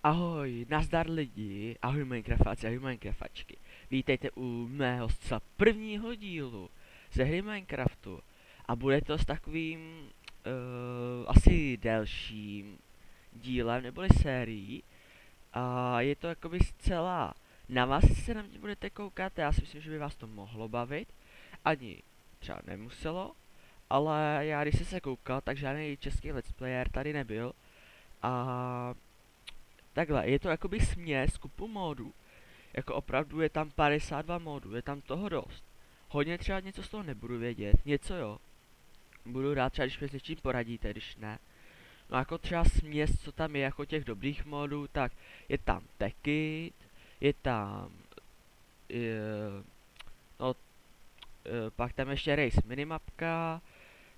Ahoj, nazdar lidi, ahoj Minecraftáci, ahoj Minecrafačky. Vítejte u mého zcela prvního dílu ze hry Minecraftu. A bude to s takovým asi delším dílem, neboli sérií. A je to jakoby zcela na vás, jestli se na mě budete koukat. Já si myslím, že by vás to mohlo bavit. Ani třeba nemuselo, ale já když jsem se koukal, tak žádný český let's player tady nebyl. A takhle, je to jakoby směs kupu modů. Jako opravdu je tam 52 modů, je tam toho dost. Hodně třeba něco z toho nebudu vědět, něco jo. Budu rád třeba, když mi s něčím poradíte, když ne. No jako třeba směs, co tam je jako těch dobrých modů, tak je tam Tekit, je tam, je, no, pak tam ještě Race minimapka,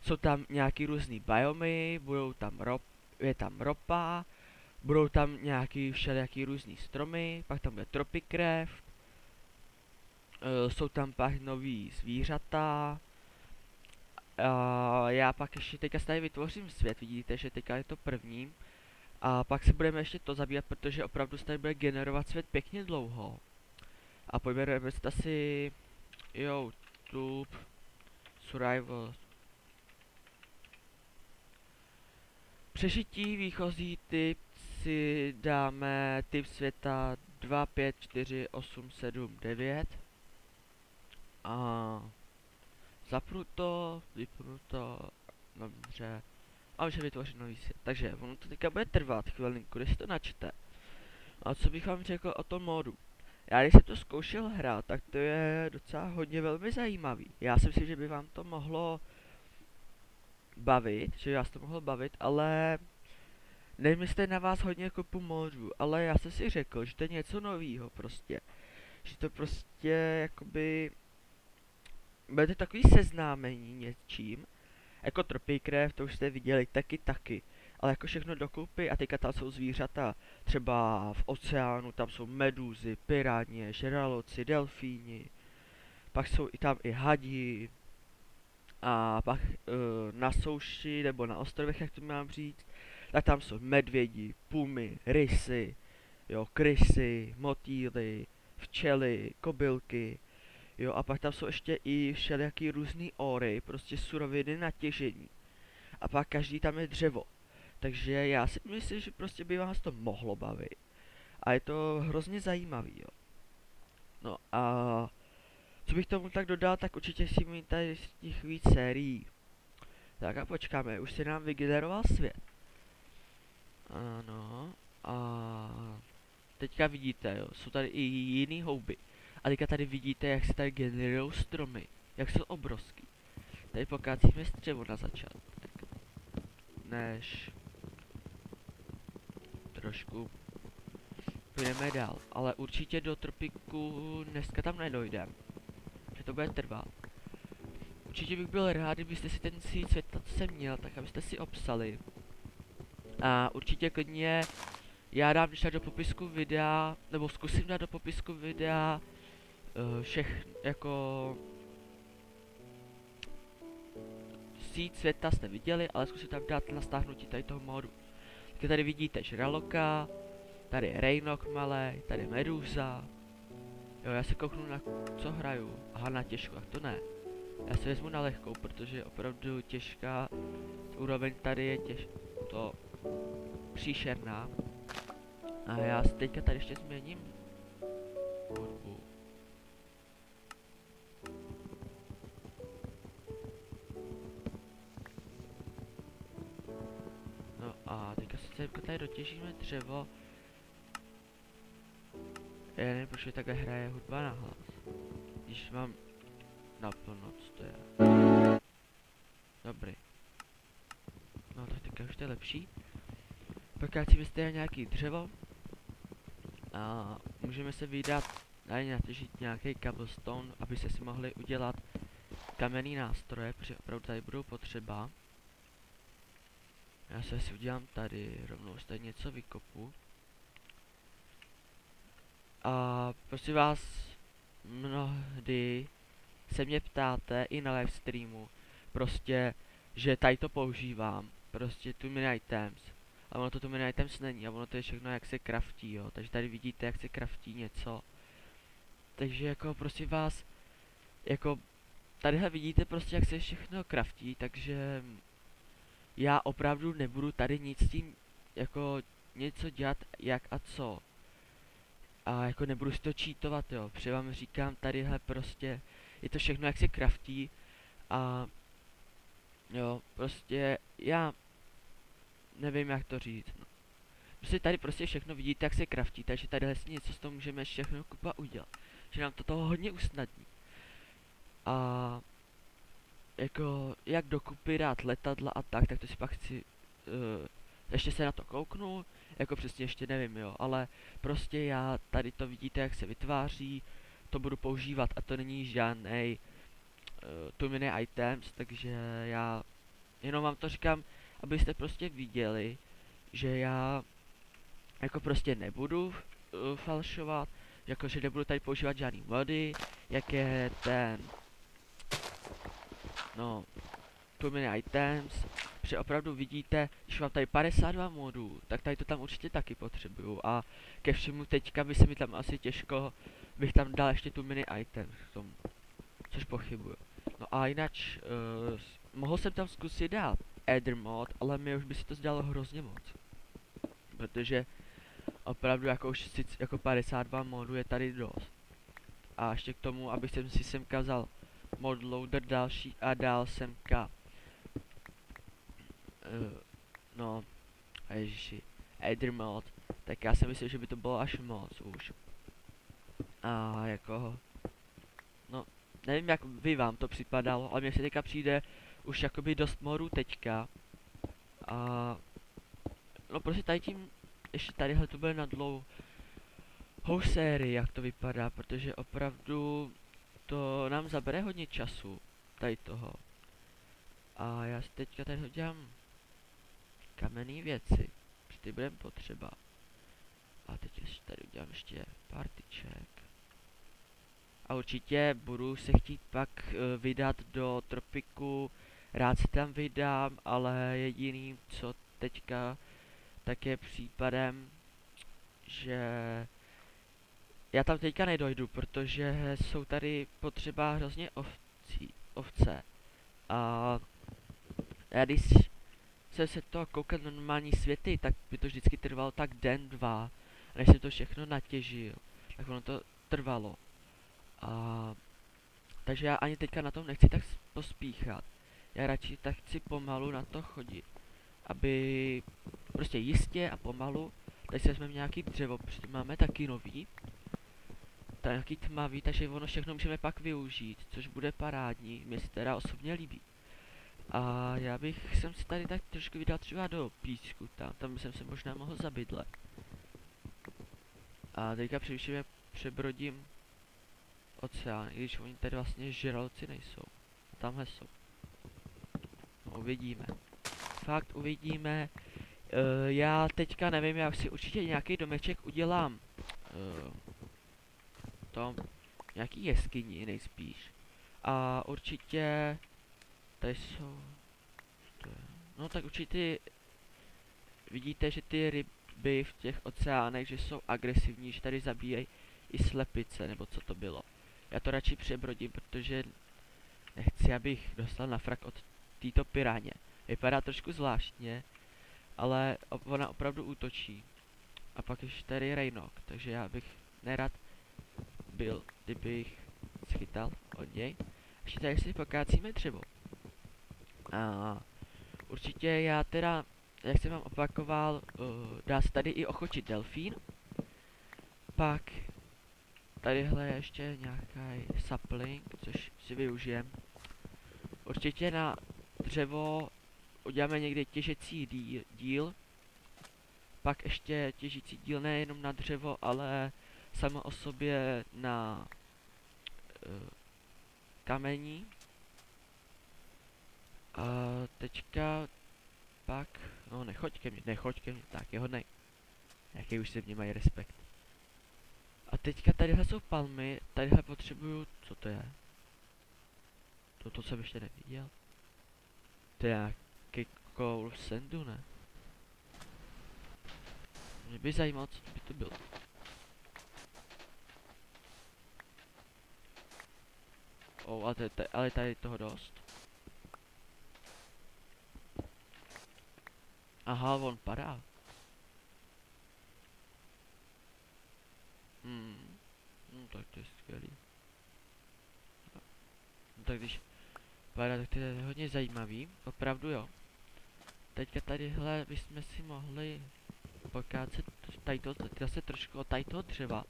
jsou tam nějaký různý biomy, je tam ropa, budou tam nějaký všelijaký různý stromy, pak tam bude Tropicraft, jsou tam pak nový zvířata. Já pak ještě teďka tady vytvořím svět, vidíte, že teďka je to první. A pak se budeme ještě to zabývat, protože opravdu se tady bude generovat svět pěkně dlouho. A pojďme si asi YouTube Survival. Přežití výchozí typ si dáme typ světa 2, 5, 4, 8, 7, 9. A zapnu to, vypnu to, dobře. A už je vytvořit nový svět. Takže ono to teďka bude trvat chvilinku, když si to načte. A co bych vám řekl o tom módu? Já když jsem to zkoušel hrát, tak to je docela hodně velmi zajímavý. Já si myslím, že by vám to mohlo bavit, že vás to mohlo bavit, ale nevím, jestli na vás hodně kopu módů, ale já jsem si řekl, že to je něco novýho prostě. Že to prostě jakoby budete takový seznámení něčím, jako Tropicraft, to už jste viděli taky, ale jako všechno dokupy a teďka tam jsou zvířata, třeba v oceánu tam jsou meduzy, piráně, žraloci, delfíni, pak jsou i tam i hadi, a pak na souši nebo na ostrovech, jak to mám říct, tak tam jsou medvědi, pumy, rysy, jo, krysy, motýly, včely, kobylky. Jo, a pak tam jsou ještě i všelijaký různý ory, prostě suroviny na těžení. A pak každý tam je dřevo. Takže já si myslím, že prostě by vás to mohlo bavit. A je to hrozně zajímavý, jo. No a co bych tomu tak dodal, tak určitě si mít tady z těch víc sérií. Tak a počkáme, už se nám vygeneroval svět. Ano, a teďka vidíte, jo, jsou tady i jiný houby. A teďka tady vidíte, jak se tady generují stromy, jak jsou obrovský. Tady pokácíme střevo na začátek, než trošku půjdeme dál. Ale určitě do tropiku dneska tam nedojdem, že to bude trvat. Určitě bych byl rád, kdybyste si ten svět, co jsem měl, tak abyste si obsali. A určitě klidně já dám když tak do popisku videa, nebo zkusím dát do popisku videa všech jako síť světa jste viděli, ale zkusím tam dát na stáhnutí tady toho modu. Tak tady vidíte žraloka, tady je Rejnok malej, tady je Meduza. Jo, já se kouknu na co hraju. Aha, na těžkou, tak to ne. Já se vezmu na lehkou, protože je opravdu těžká. Úroveň tady je to příšerná. A já teďka tady ještě změním hudbu. No a teďka si tady dotěžíme dřevo. Já nevím, proč mi takhle hraje hudba na hlas. Když mám naplno, co to je. Dobrý. No tak teďka už to je lepší. Pokácíme si tady nějaký dřevo. A můžeme se vydat tady natěžit nějaký cobblestone, aby se si mohli udělat kamenný nástroje, protože opravdu tady budou potřeba. Já se asi udělám tady, rovnou si tady něco vykopu. A prosím vás, mnohdy se mě ptáte i na live streamu, prostě, že tady to používám, prostě tu mini items. A ono to tu mini items není a ono to je všechno jak se craftí, jo. Takže tady vidíte jak se craftí něco. Takže jako prosím vás, jako tadyhle vidíte prostě jak se všechno craftí, takže já opravdu nebudu tady nic s tím jako něco dělat jak a co. A jako nebudu si to cheatovat, jo. Protože vám říkám tadyhle prostě je to všechno jak se craftí a jo, prostě já nevím jak to říct, no. Prostě tady prostě všechno vidíte jak se craftí, takže tadyhle si něco z toho můžeme všechno kupa udělat. Že nám to toho hodně usnadní. A jako jak dokupy dát letadla a tak to si pak chci ještě se na to kouknu, jako přesně ještě nevím, jo, ale prostě já tady to vidíte jak se vytváří, to budu používat a to není žádnej tu mini items, takže já jenom vám to říkám, abyste prostě viděli, že já jako prostě nebudu falšovat, jakože nebudu tady používat žádný mody, jak je ten, no, tu mini items, protože opravdu vidíte, když mám tady 52 modů, tak tady to tam určitě taky potřebuju a ke všemu teďka by se mi tam asi těžko, bych tam dal ještě tu mini items k tomu, což pochybuju. No a jinak, mohl jsem tam zkusit dát Ether mod, ale mi už by si to zdálo hrozně moc. Protože opravdu jako už jako 52 modů je tady dost. A ještě k tomu, abych si semka vzal mod loader další a dal semka no, ježiši, Ether mod, tak já si myslím, že by to bylo až moc už. A jako, no, nevím jak by vám to připadalo, ale mně se teďka přijde už jakoby dost modů teďka. A no prostě tady tím, ještě tadyhle to bude na dlouhou sérii, jak to vypadá, protože opravdu to nám zabere hodně času, tady toho. A já si teďka tady dělám kamenné věci, protože ty budeme potřeba. A teď tady udělám ještě pár tyček. A určitě budu se chtít pak vydat do tropiku, rád se tam vydám, ale jediným co teďka tak je případem, že já tam teďka nedojdu, protože jsou tady potřeba hrozně ovce. A já když jsem se to koukal na normální světy, tak by to vždycky trvalo tak den, dva, než jsem to všechno natěžil. Tak ono to trvalo. A takže já ani teďka na tom nechci tak pospíchat. Já radši tak chci pomalu na to chodit. Aby prostě jistě a pomalu. Tady si vezmeme nějaký dřevo, protože máme taky nový. Tady nějaký tmavý, takže ono všechno můžeme pak využít, což bude parádní, mě se teda osobně líbí. A já bych jsem si tady tak trošku vydal třeba do písku, tam jsem se možná mohl zabydlet. A teďka přemýšlím, přebrodím oceán, i když oni tady vlastně žraloci nejsou. Tamhle jsou. No, uvidíme. Fakt uvidíme. Já teďka nevím, já si určitě nějaký domeček udělám. To nějaký jeskyni nejspíš. A určitě tady jsou. No tak určitě vidíte, že ty ryby v těch oceánech, že jsou agresivní, že tady zabíjejí i slepice, nebo co to bylo. Já to radši přebrodím, protože nechci, abych dostal na frak od této piráně. Vypadá trošku zvláštně, ale ona opravdu útočí. A pak ještě tady Rainok, takže já bych nerad byl, kdybych schytal od něj. Ještě tady si pokácíme dřevo. A určitě já teda, jak jsem vám opakoval, dá se tady i ochočit delfín. Pak tadyhle je ještě nějaký sapling, což si využijem. Určitě na dřevo uděláme někdy těžecí díl. Pak ještě těžící díl nejenom na dřevo, ale samo o sobě na kamení. A teďka pak, no nechoď ke mně, tak je hodnej. Jaký už se v mě mají respekt. A teďka tadyhle jsou palmy, tadyhle potřebuju, co to je? To jsem ještě neviděl. To je nějaký koul sandu, ne? Mě by zajímalo, co by to bylo. Ale tady je toho dost. Aha, on padá. No, tak to je skvělý. No, tak když padá, tak to je hodně zajímavý. Opravdu jo. Teďka tadyhle bychom si mohli pokácet tady to, zase trošku od tady toho dřeva.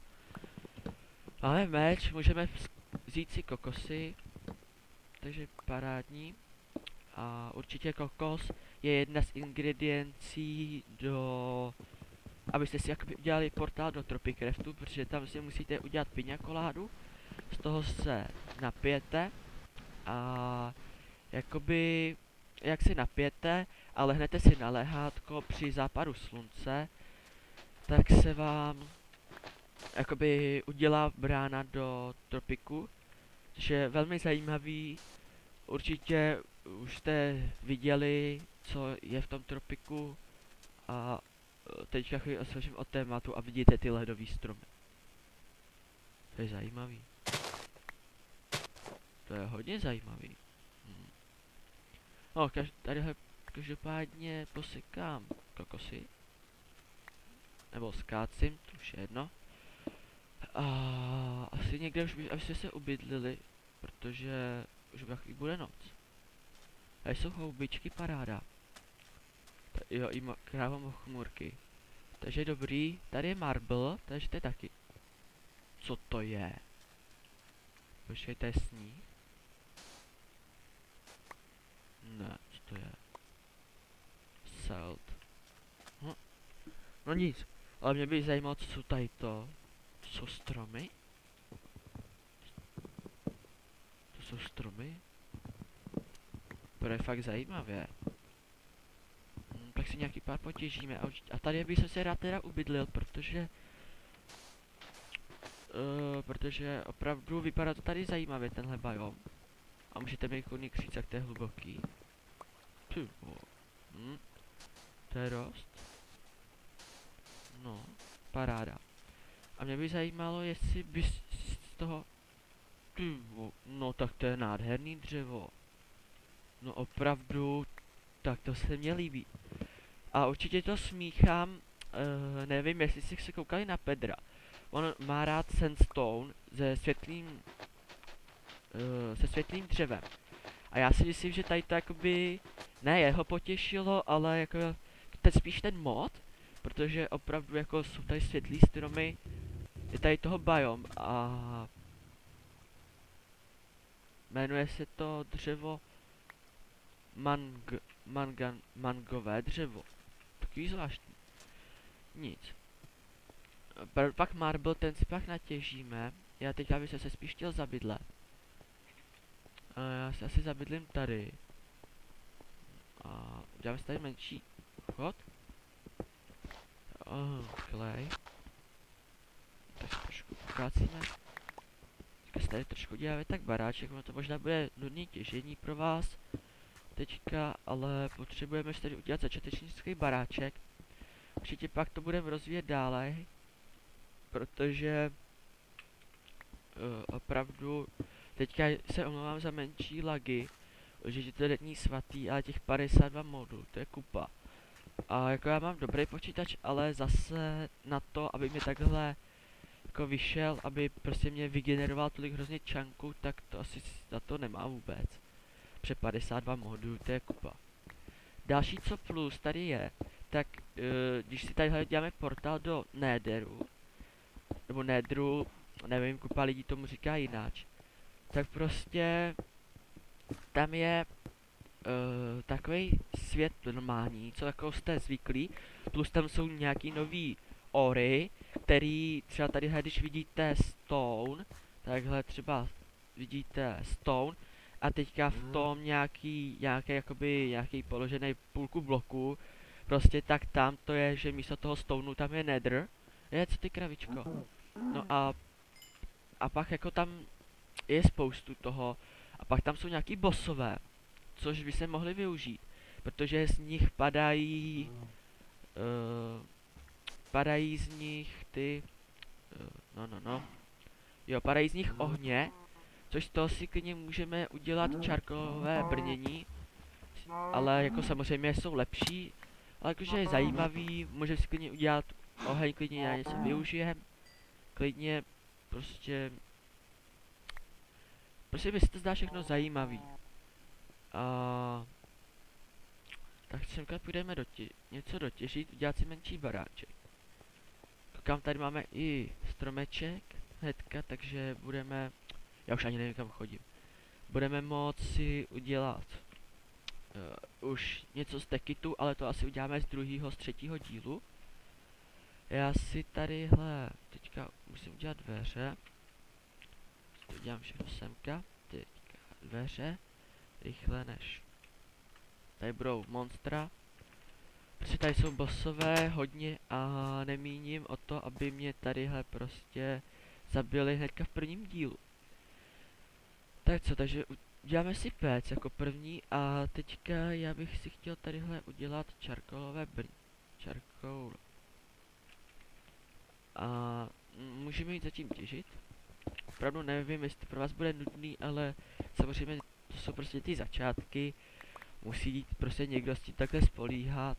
Máme meč, můžeme vzít si kokosy. Takže parádní. A určitě kokos je jedna z ingrediencí do... abyste si jakoby udělali portál do Tropicraftu, protože tam si musíte udělat piña koládu. Z toho se napijete. A jakoby... jak si napijete a lehnete si na lehátko při západu slunce, tak se vám jakoby udělá brána do tropiku, což je velmi zajímavý. Určitě už jste viděli, co je v tom tropiku a teďka chvíli osvěžím od tématu a vidíte ty ledový stromy. To je zajímavý. To je hodně zajímavý. No, tadyhle každopádně posekám kokosy. Nebo skácím, to už je jedno. A asi někde už abyste se ubydlili, protože už bude noc. Tady jsou houbičky, paráda. Jo, i krávám chmurky. Takže dobrý, tady je marble, takže to je taky. Co to je? Počkej, to je sníh? Ne, co to je? Salt. No nic, ale mě by zajímalo, co jsou tady to. To jsou stromy? To jsou stromy? To je fakt zajímavé. Tak si nějaký pár potěžíme a tady bych se rád teda ubydlil, protože opravdu vypadá to tady zajímavě tenhle biom. A můžete mi koník říct, jak to je hluboký. To je dost. No, paráda. A mě by zajímalo, jestli bys z toho... No tak to je nádherný dřevo. No opravdu, tak to se mně líbí. A určitě to smíchám, nevím, jestli jste se koukali na Pedra. On má rád sandstone se světlým dřevem. A já si myslím, že tady to jakoby, ne jeho potěšilo, ale jako spíš ten mod, protože opravdu jako jsou tady světlý stromy, je tady toho biom a jmenuje se to dřevo mangové dřevo. Takový zvláštní. Nic. Pak marble, ten si pak natěžíme. Já teď bych se spíš chtěl zabydlet. A já se asi zabydlím tady. A uděláme si tady menší vchod. Klej. Tak se trošku ukácíme. Teďka se tady trošku děláme tak baráček, ono to možná bude nudný těžení pro vás. Teďka, ale potřebujeme si tady udělat začátečnický baráček. Určitě pak to budeme rozvíjet dále. Protože opravdu teďka se omlouvám za menší lagy, že to není svatý, ale těch 52 modů, to je kupa. A jako já mám dobrý počítač, ale zase na to, aby mi takhle jako vyšel, aby prostě mě vygeneroval tolik hrozně čanků, tak to asi za to nemá vůbec. Přes 52 modů, to je kupa. Další co plus tady je, tak když si tady děláme portál do Netheru, nebo Netheru, nevím, kupa lidí tomu říká jináč, tak prostě tam je takový svět normální, co takovou jste zvyklí, plus tam jsou nějaký nový ory, který třeba tady, když vidíte stone, takhle třeba vidíte stone a teďka v tom nějaký položený půlku bloku, prostě tak tam to je, že místo toho stoneu tam je nether. Je, co ty kravičko? No a pak jako tam je spoustu toho a pak tam jsou nějaký bossové, což by se mohli využít, protože z nich padají padají z nich ty, jo, padají z nich ohně, což z toho si klidně můžeme udělat čarkolové brnění, ale jako samozřejmě jsou lepší, ale jakože je zajímavý, můžeme si klidně udělat oheň, klidně na něco využijeme, klidně prostě mi se to zdá všechno zajímavý. Tak semka půjdeme něco dotěžit, udělat si menší baráček. Koukám, tady máme i stromeček hnedka, takže já už ani nevím, kam chodím. Budeme moci udělat už něco z tekitu, ale to asi uděláme z třetího dílu. Já si tadyhle teďka musím udělat dveře. To udělám všechno semka. Teďka dveře. Rychle než tady budou monstra. Protože tady jsou bossové hodně a nemíním o to, aby mě tadyhle prostě zabili hnedka v prvním dílu. Tak co, takže uděláme si pec jako první a teďka já bych si chtěl tadyhle udělat čarkolové čarkoul. A můžeme jít zatím těžit. Opravdu nevím, jestli pro vás bude nudný, ale samozřejmě to jsou prostě ty začátky. Musí jít prostě někdo s tím takhle spolíhat.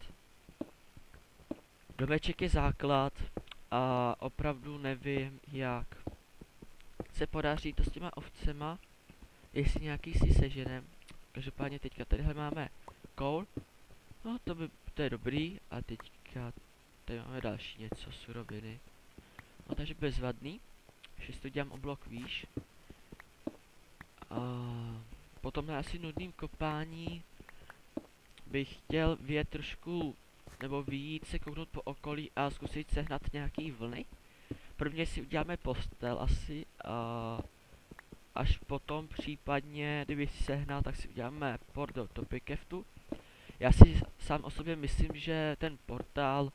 Domeček je základ a opravdu nevím, jak se podaří to s těma ovcema, jestli nějaký si seženem. Každopádně teďka tadyhle máme koul, no to je dobrý a teďka tady máme další něco, suroviny. No takže bezvadný, ještě si to dělám o blok výš. A potom na asi nudným kopání bych chtěl vyjet trošku, nebo vyjít se kouknout po okolí a zkusit sehnat nějaký vlny. Prvně si uděláme postel asi a až potom případně, kdyby si sehnal, tak si uděláme port do Topicraftu. Já si sám o sobě myslím, že ten portál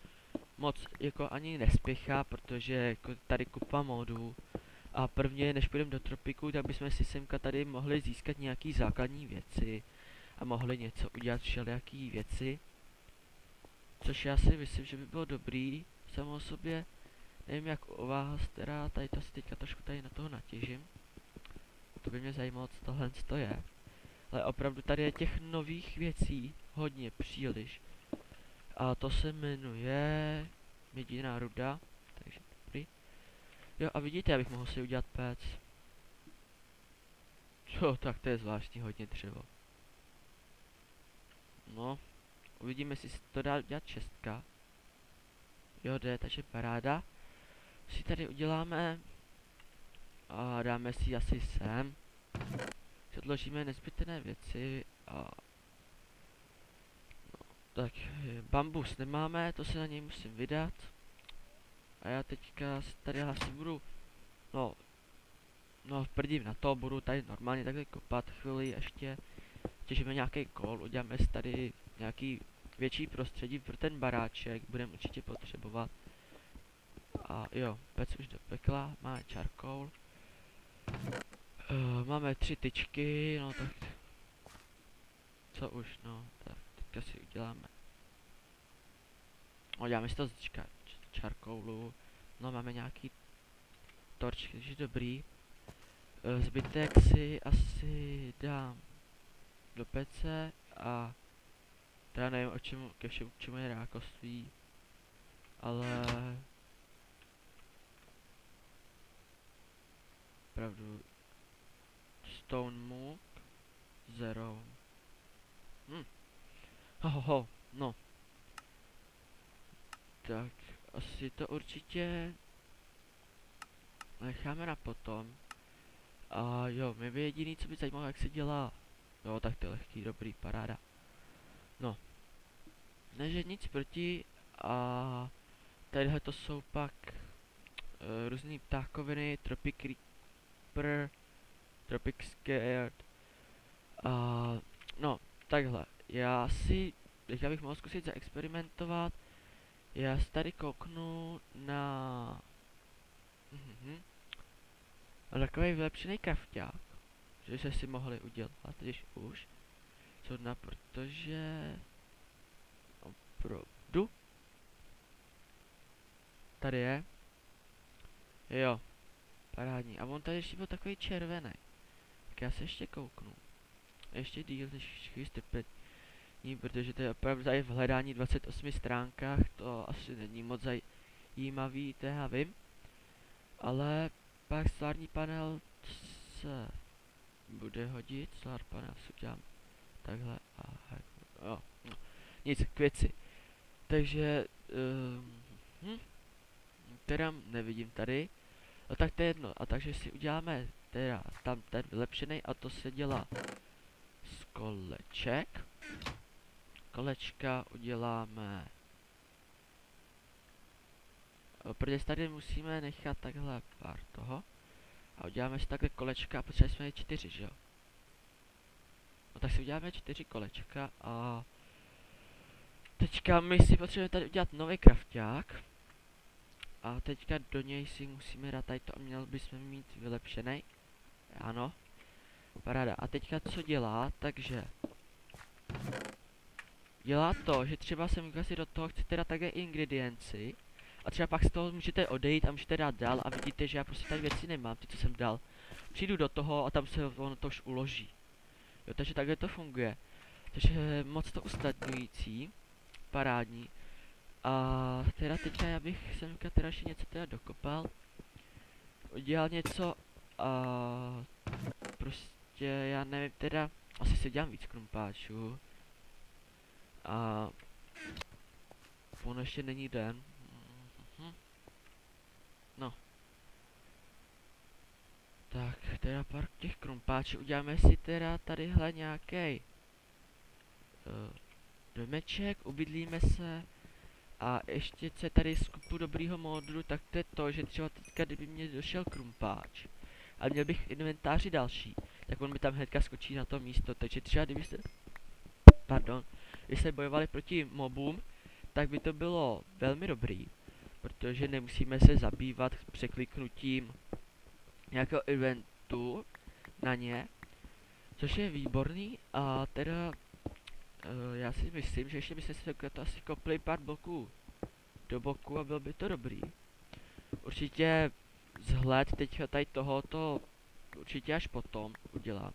moc jako ani nespěchá, protože jako tady kupa modů. A prvně, než půjdeme do tropiku, tak bychom si semka tady mohli získat nějaký základní věci a mohli něco udělat všelijaký věci. Což já si myslím, že by bylo dobrý samo o sobě. Nevím jak u vás, teda tady to si teďka trošku tady na toho natěžím. To by mě zajímalo, co tohle to je. Ale opravdu tady je těch nových věcí hodně, příliš. A to se jmenuje měděná ruda, takže dobrý. Jo a vidíte, já bych mohl si udělat pec. Jo, tak to je zvláštní, hodně dřevo. No, uvidíme, jestli si to dá udělat šestka. Jo, jde, takže paráda. Si tady uděláme a dáme si asi sem. Předložíme nezbytné věci a no, tak bambus nemáme, to se na něj musím vydat. A já teďka tady asi budu, prdím na to, budu tady normálně takhle kopat chvíli ještě. Těžíme nějaký kol, uděláme si tady nějaký větší prostředí pro ten baráček, budeme určitě potřebovat. A jo, pec už do pekla, máme charcoal. Máme 3 tyčky, no tak... Co už, no, tak teďka si uděláme. Děláme si to z charcoalu. No, máme nějaký torčky, takže dobrý. Zbytek si asi dám do pece a... Teda nevím o čemu, k čemu je rákoství. Ale... Opravdu... Stone mook 0. No. Tak, asi to určitě necháme na potom. A jo, mě by jediný, co by zajímalo, jak se dělá. Jo, tak to je lehký, dobrý, paráda. No. Neže nic proti a tadyhle to jsou pak různý ptákoviny, Tropic Creeper, Tropic Scared. No, takhle. Já bych mohl zkusit zaexperimentovat. Já si tady kouknu na takový vylepšený krafťák, že se si mohli udělat, když už. Cudna, protože opravdu Tady je. Jo. Parádní. A on tady ještě byl takový červený. Tak já se ještě kouknu. Ještě díl než strpení, protože to je opravdu tady v hledání 28 stránkách, to asi není moc zajímavý, to já vím. Ale pak solární panel se bude hodit, solar panel si udělám takhle a jo, no, nic, k věci. Takže, teda nevidím tady, no tak to je jedno, a takže si uděláme teda tam ten vylepšený a to se dělá z koleček. Kolečka uděláme, protože tady musíme nechat takhle pár toho a uděláme si takhle kolečka a potřebujeme jsme je 4, že jo? No tak si uděláme 4 kolečka a teďka my si potřebujeme tady udělat nový krafťák. A teďka do něj si musíme dát tady to a měl bychom mít vylepšený. Ano. Paráda. A teďka co dělá, takže dělá to, že třeba sem si do toho chcete dát také ingredienci a třeba pak z toho můžete odejít a můžete dát dál a vidíte, že já prostě tady věci nemám, ty co jsem dal. Přijdu do toho a tam se ono to už uloží. Jo, takže takhle to funguje. Takže moc to usnadňující, parádní. A teda teďka já bych semka teda ještě něco teda dokopal. Udělal něco a prostě já nevím teda, asi si dělám víc krumpáčů. A ono ještě není den. No. Tak, teda pár těch krumpáčů. Uděláme si teda tadyhle nějaký domeček, ubydlíme se. A ještě co je tady z kupu dobrýho modulu, tak to je to, že třeba teďka kdyby mě došel krumpáč a měl bych inventáři další, tak on mi tam hnedka skočí na to místo, takže třeba když se bojovali proti mobům, tak by to bylo velmi dobrý, protože nemusíme se zabývat překliknutím nějakého eventu na ně, což je výborný a teda já si myslím, že ještě bychom si to asi kopli pár bloků do boku a bylo by to dobrý. Určitě vzhled teďka tady tohoto určitě až potom udělám.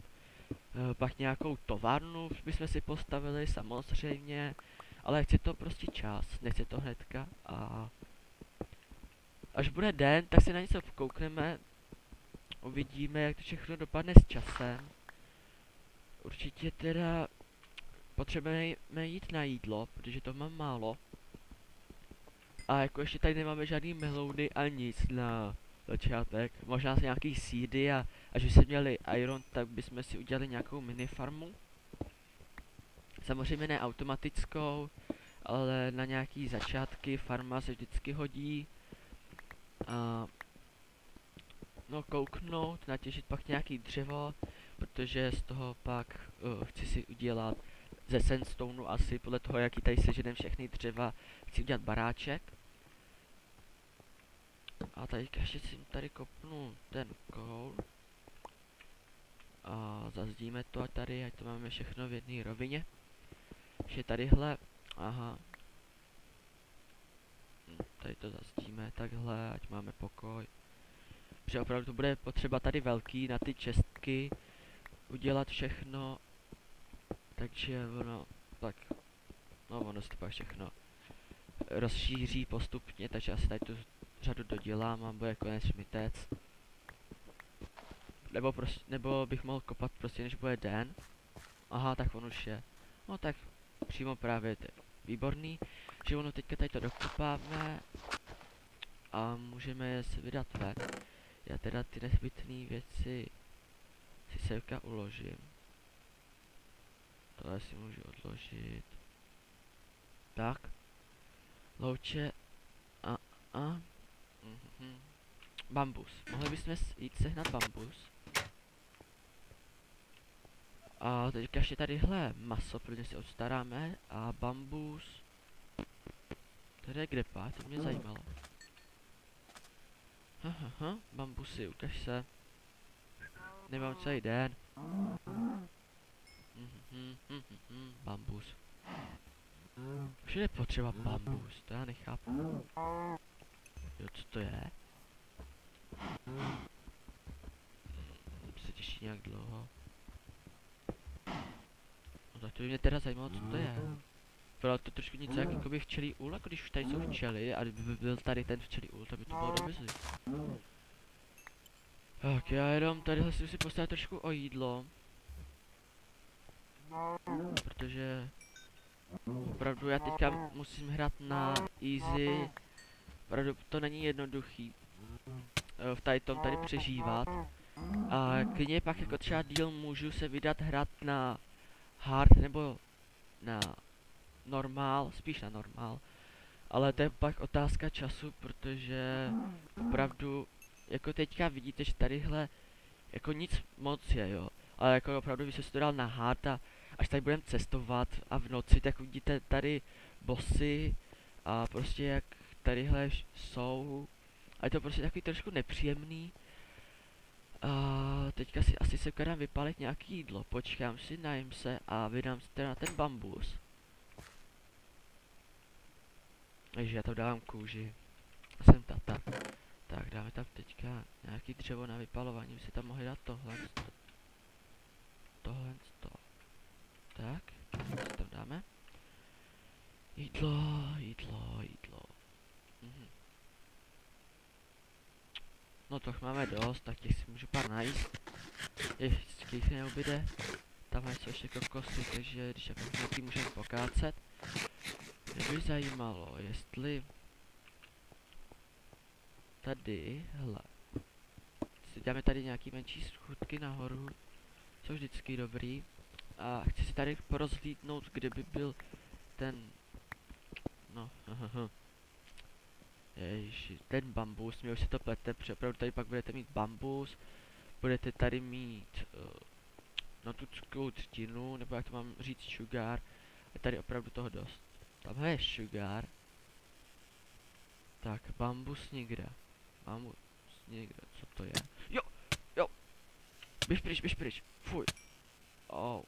Pak nějakou továrnu bychom si postavili samozřejmě, ale chce to prostě čas, nechce to hnedka a až bude den, tak se na něco koukneme, uvidíme, jak to všechno dopadne s časem. Určitě teda potřebujeme jít na jídlo, protože to mám málo. A jako ještě tady nemáme žádný melouny a nic na začátek. Možná nějaký seedy a až bychom měli iron, tak bychom si udělali nějakou minifarmu. Samozřejmě ne automatickou, ale na nějaký začátky farma se vždycky hodí. A no kouknout, natěžit pak nějaký dřevo, protože z toho pak chci si udělat ze sandstoneu asi, podle toho jaký tady seženem všechny dřeva, chci udělat baráček. A tady ještě si tady kopnu ten koul. A zazdíme to tady, ať to máme všechno v jedné rovině. Ještě tadyhle, aha. Tady to zazdíme takhle, ať máme pokoj. Protože opravdu to bude potřeba tady velký na ty čestky udělat všechno. Takže ono, tak, no ono se to pak všechno rozšíří postupně, takže asi tady tu řadu dodělám a bude konec šmitec. Nebo bych mohl kopat prostě než bude den. Aha, tak on už je. No tak přímo právě to je výborný, že ono teďka tady to dokopáme a můžeme je si vydat ven. Já teda ty nezbytné věci si semka uložím. Tohle si můžu odložit. Tak. Louče a bambus. Mohli bychom jít sehnat bambus. A teďka ještě tadyhle maso, protože si odstaráme. A bambus. Tady je kde pát, to mě zajímalo. Bambusy, ukaž se. Nemám celý den. Bambus. Už je potřeba bambus, to já nechápu. Jo, co to je? Se těší nějak dlouho. No tak to by mě teda zajímalo, co to je. Bylo to trošku něco jak jakoby včelí úl, jako když už tady jsou včely a kdyby byl tady ten včelí úl, tak by to bylo dobře. Tak já jenom tadyhle si postavit trošku o jídlo. Protože opravdu já teďka musím hrát na easy. Opravdu to není jednoduchý v tady tom tady přežívat. A klidně pak jako třeba díl můžu se vydat hrát na hard nebo na normál, spíš na normál. Ale to je pak otázka času, protože opravdu jako teďka vidíte, že tadyhle jako nic moc je, jo. Ale jako opravdu, když se to dal na hard a až tady budeme cestovat a v noci, tak uvidíte tady bossy a prostě jak tadyhle jsou. A je to prostě takový trošku nepříjemný. A teďka si asi se vkladám vypalit nějaký jídlo. Počkám si, najím se a vydám si teda na ten bambus. Takže já tam dávám kůži. Jsem tata. Tak dáme tam teďka nějaký dřevo na vypalování. My si tam mohli dát tohle. Tohle. Tak. Co tam dáme? Jídlo. No to máme dost, tak těch si můžu pár najíst. Ještě jich neubyde. Tam jsou ještě kokosy, takže když tak nějaký můžeme pokácet. Mě by zajímalo, jestli tady, hele, si dáme tady nějaký menší schůdky nahoru, jsou vždycky dobrý. A chci si tady porozhlídnout, kde by byl ten, no, ježiši, ten bambus, mě už se to plete, protože opravdu tady pak budete mít bambus, budete tady mít, no tu cukrovou třtinu, nebo jak to mám říct, sugar, je tady opravdu toho dost. Tamhle je sugar. Tak, bambus nikde. Co to je? Jo! Běž pryč, fuj. Oh,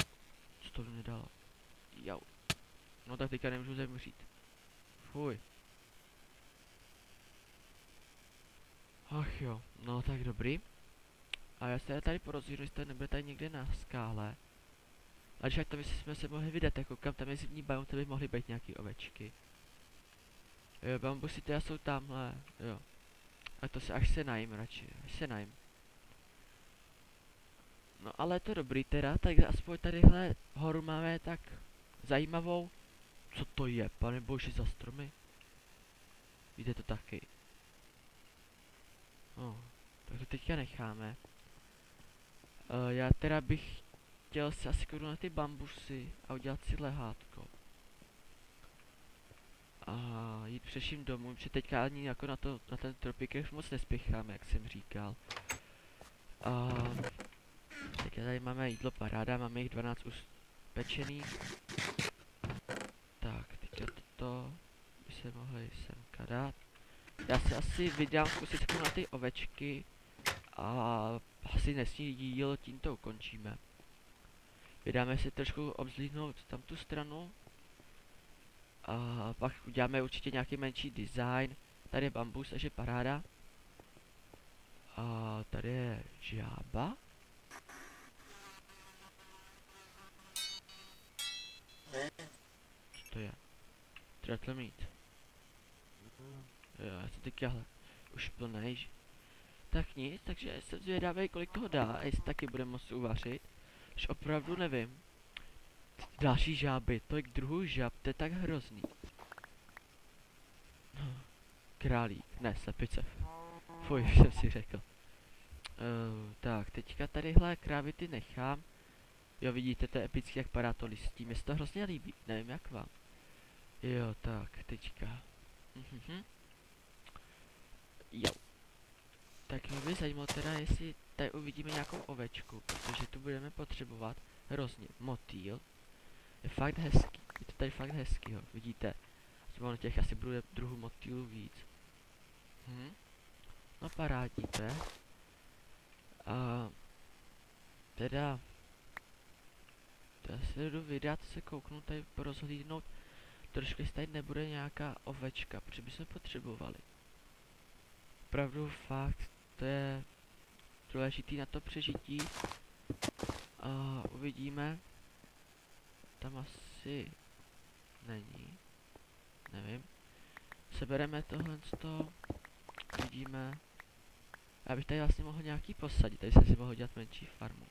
co to mě dalo? Jo. No tak teďka nemůžu zemřít. Fuj. Ach jo, no tak dobrý. A já se tady porozvíru, jestli nebude tady někde na skále. A když tak tam jsme se mohli vydat, jako kam tam je zimní biom, to by mohly být nějaký ovečky. Jo, bambusy teda jsou tamhle, jo. A to se až se najím radši, No ale je to dobrý teda, takže aspoň tadyhle horu máme tak zajímavou. Co to je, pane bože, za stromy? Víte to taky. No, tak to teďka necháme. Já teda bych chtěl si asi kouknout na ty bambusy a udělat si lehátko. A jít především domů, protože teďka ani jako na ten tropik moc nespěcháme, jak jsem říkal. A teďka tady máme jídlo paráda, máme jich 12 už pečených. Tak, teďka toto by se mohli semka dát. Já se asi vydám zkusit na ty ovečky a asi dnesní díl tímto ukončíme. Vydáme si trošku obzlídnout tam tu stranu. A pak uděláme určitě nějaký menší design. Tady je bambus, takže paráda. A tady je žába. Co to je? Turtle meat. Jo, já jsem teďka už plnej. Tak nic, takže jsem zvědavý, kolik toho dá a jestli taky budeme moct uvařit. Už opravdu nevím. Další žáby, tolik druhů žáb, to je tak hrozný. Králík, ne, slepice. Fuj, už jsem si řekl. Tak, teďka tadyhle krávity nechám. Jo, vidíte, to je epický, jak padá to listí. Mně se to hrozně líbí, nevím jak vám. Jo, tak, teďka. Jo. Tak mě by zajímalo teda, jestli tady uvidíme nějakou ovečku, protože tu budeme potřebovat hrozně. Motýl. Je fakt hezký, je to tady fakt hezký, jo, vidíte. Zvolno těch asi bude druhů motýlů víc. No parádíte. A teda já se jdu vydat, se kouknout tady porozhlídnout. Trošku jestli tady nebude nějaká ovečka, protože bychom potřebovali. opravdu fakt, to je důležitý na to přežití. A uvidíme. Tam asi není. Nevím. Sebereme tohle z toho. Uvidíme. Já bych tady vlastně mohl nějaký posadit, tady jsem si mohl dělat menší farmu.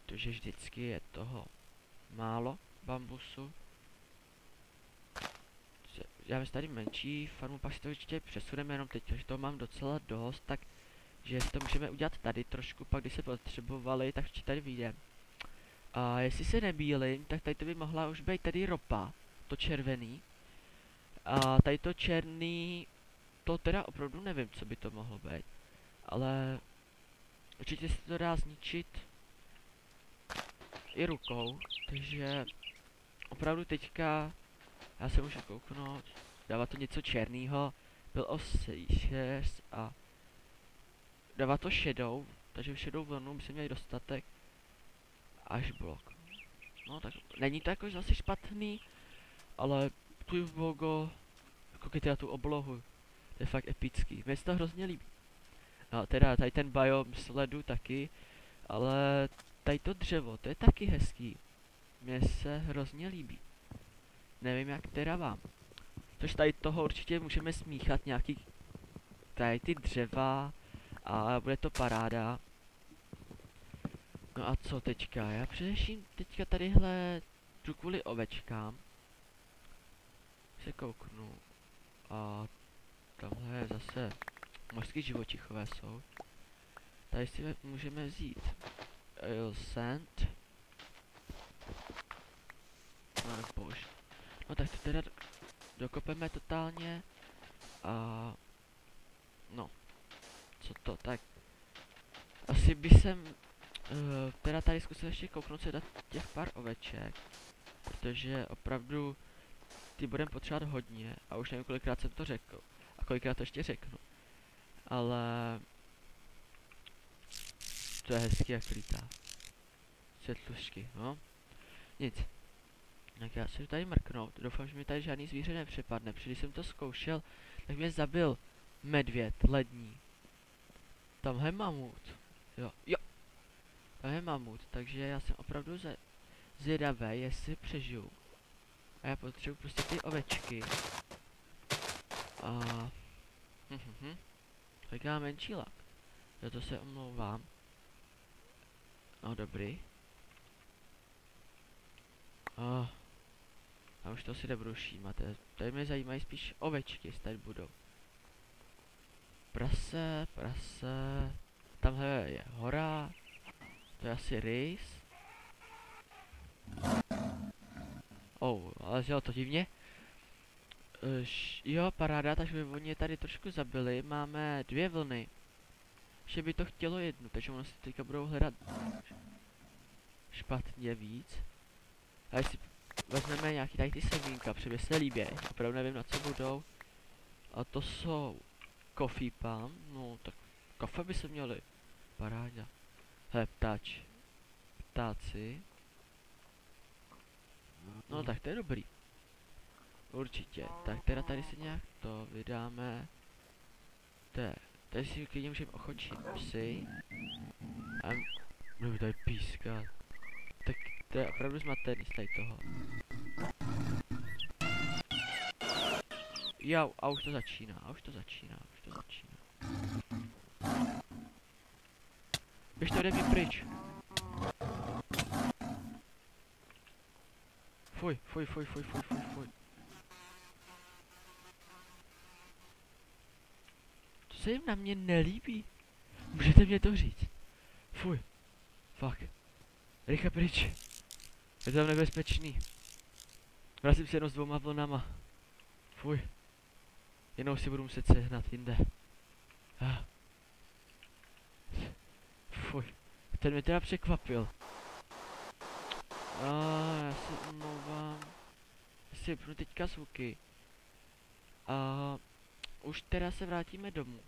Protože vždycky je toho málo bambusu. Já myslím tady menší farmu, pak si to určitě přesuneme, jenom teď, že toho mám docela dost, tak že si to můžeme udělat tady trošku, pak když se potřebovali, tak určitě tady vyjdeme. A jestli se nebýlím, tak tady to by mohla už být tady ropa, to červený. A tady to černý, to teda opravdu nevím, co by to mohlo být. Ale určitě se to dá zničit i rukou, takže opravdu teďka já se můžu kouknout, dává to něco černýho, byl osy 6 a dává to shadow, takže v shadow vlnu by se měli dostatek až blok. No tak není to jako zase špatný, ale tu logo, koukejte na tu oblohu, to je fakt epický, mně se to hrozně líbí. No teda tady ten biom sledu taky, ale tady to dřevo, to je taky hezký. Mně se hrozně líbí. Nevím jak teda vám. Což tady toho určitě můžeme smíchat nějaký tady ty dřeva a bude to paráda. No a co teďka? Já především teďka tadyhle jdu kvůli ovečkám. Se kouknu. A tamhle zase mořský živočichové jsou. Tady si můžeme vzít sand. No bož. No tak to teda dokopeme totálně. A no. Co to tak? Asi by jsem teda tady zkusil ještě kouknout se dát těch pár oveček. Protože opravdu ty budeme potřebovat hodně. A už nevím kolikrát jsem to řekl. A kolikrát to ještě řeknu. Ale to je hezký jak lítá. Světlušky, no. Nic. Tak já se tady mrknout. Doufám, že mi tady žádný zvíře nepřepadne. Protože když jsem to zkoušel, tak mě zabil medvěd lední. Tamhle mamut. Jo, jo. Tam je mamut, takže já jsem opravdu zvědavý, jestli přežiju. A já potřebuji prostě ty ovečky. A tak já menší lak. Za to se omlouvám. No dobrý. A už to si nebudu všímat. Tady mě zajímají spíš ovečky, jestli tady budou. Prase. Tamhle je hora. To je asi rys. Ale zjelo to divně. Jo, paráda, takže oni je tady trošku zabili. Máme 2 vlny. Ještě by to chtělo jednu, takže ono si teďka budou hledat špatně víc. A jestli vezmeme nějaký tady ty semínka, protože mě se líbí, opravdu nevím na co budou. A to jsou coffee palm, no tak kafe by se měli. Paráda. Hele, ptáci. No tak to je dobrý. Určitě. Tak teda tady si nějak to vydáme. Tady si klidně můžeme ochočit psy. A budu tady pískat. Tak to je opravdu zmatený z tady toho. Jo, a už to začíná. Běž to ode mě pryč. Fuj. To se jim na mě nelíbí. Můžete mě to říct. Fuj. Fuck. Rychle pryč. Je to tam nebezpečný. Vracím se jenom s 2 vlnama. Fuj. Jenom si budu muset sehnat jinde. Fuj. Ten mě teda překvapil. Já se omlouvám. Si vypnu teďka zvuky. Už teda se vrátíme domů.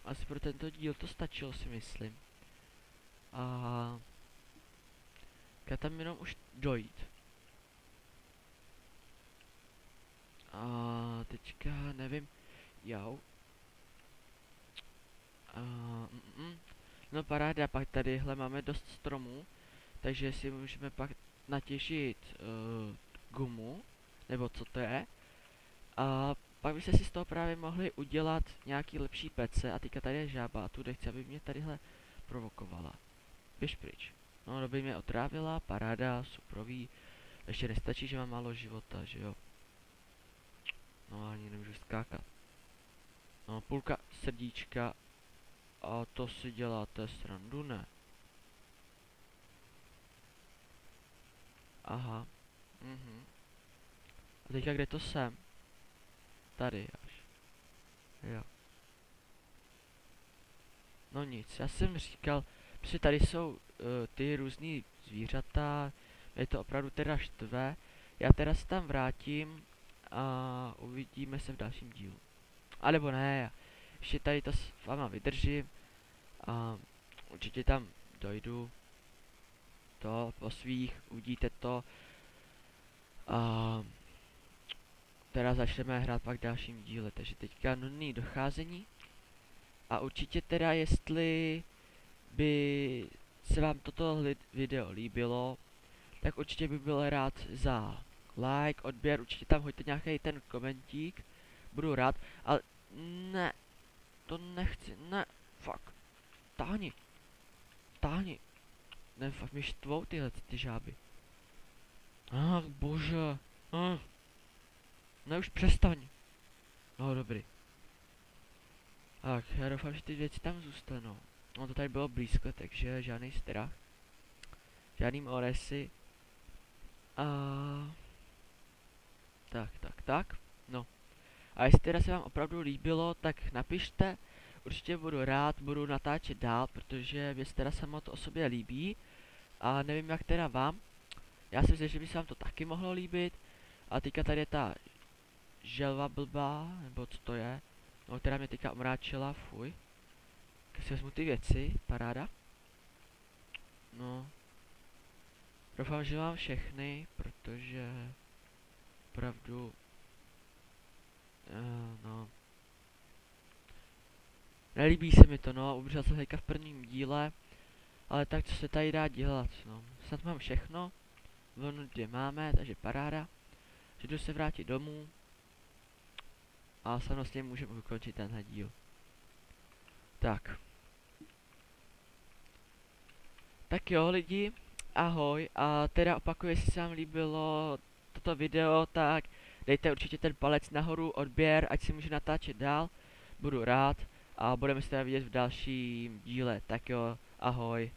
Asi pro tento díl to stačilo, si myslím. Tam jenom už dojít. Teďka nevím, Jo. No paráda, pak tadyhle máme dost stromů, takže si můžeme pak natěžit gumu, nebo co to je. A pak byste si z toho právě mohli udělat nějaký lepší pece. A teďka tady je žába a tu nechci, aby mě tadyhle provokovala. Běž pryč. No, doby mě otrávila, paráda, suprový. Ještě nestačí, že mám málo života, že jo. No, ani nemůžu skákat. No, půlka srdíčka. A to si děláte srandu, ne? Aha. A teďka kde to jsem? Tady až. Jo. No nic, já jsem říkal, protože tady jsou ty různý zvířata, je to opravdu teda štve. Já teda se tam vrátím a uvidíme se v dalším dílu. A nebo ne, já ještě tady to s váma vydržím a určitě tam dojdu. To po svých, uvidíte to. A teda začneme hrát pak v dalším díle, takže teďka nutný docházení. A určitě teda, jestli by se vám toto video líbilo, tak určitě bych byl rád za like, odběr, určitě tam hoďte nějaký ten komentík, budu rád, ale ne, to nechci, ne, fuck, táhni, ne, fakt mi štvou tyhle ty žáby. Ach, bože, ne, už přestaň, no dobrý. Tak, já doufám, že ty věci tam zůstanou. No to tady bylo blízko, takže žádný strach. Žádný oresy. A tak. No. A jestli teda se vám opravdu líbilo, tak napište. Určitě budu rád, budu natáčet dál, protože mě teda samo to o sobě líbí. A nevím jak teda vám. Já si myslím, že by se vám to taky mohlo líbit. A teďka tady je ta želva blbá, nebo co to je. No, která mě teďka omráčila, fuj. Tak si vezmu ty věci, paráda. No. Doufám, že mám všechny, protože opravdu no. Nelíbí se mi to, no, umřel jsem teďka v prvním díle, ale tak co se tady dá dělat, no. Snad mám všechno, vlnu 2 máme, takže paráda. Že jdu se vrátit domů a samozřejmě můžeme ukončit tenhle díl. Tak. Tak jo lidi, ahoj, a teda opakuju, jestli se vám líbilo toto video, tak dejte určitě ten palec nahoru, odběr, ať si můžu natáčet dál, budu rád a budeme se teda vidět v dalším díle, tak jo, ahoj.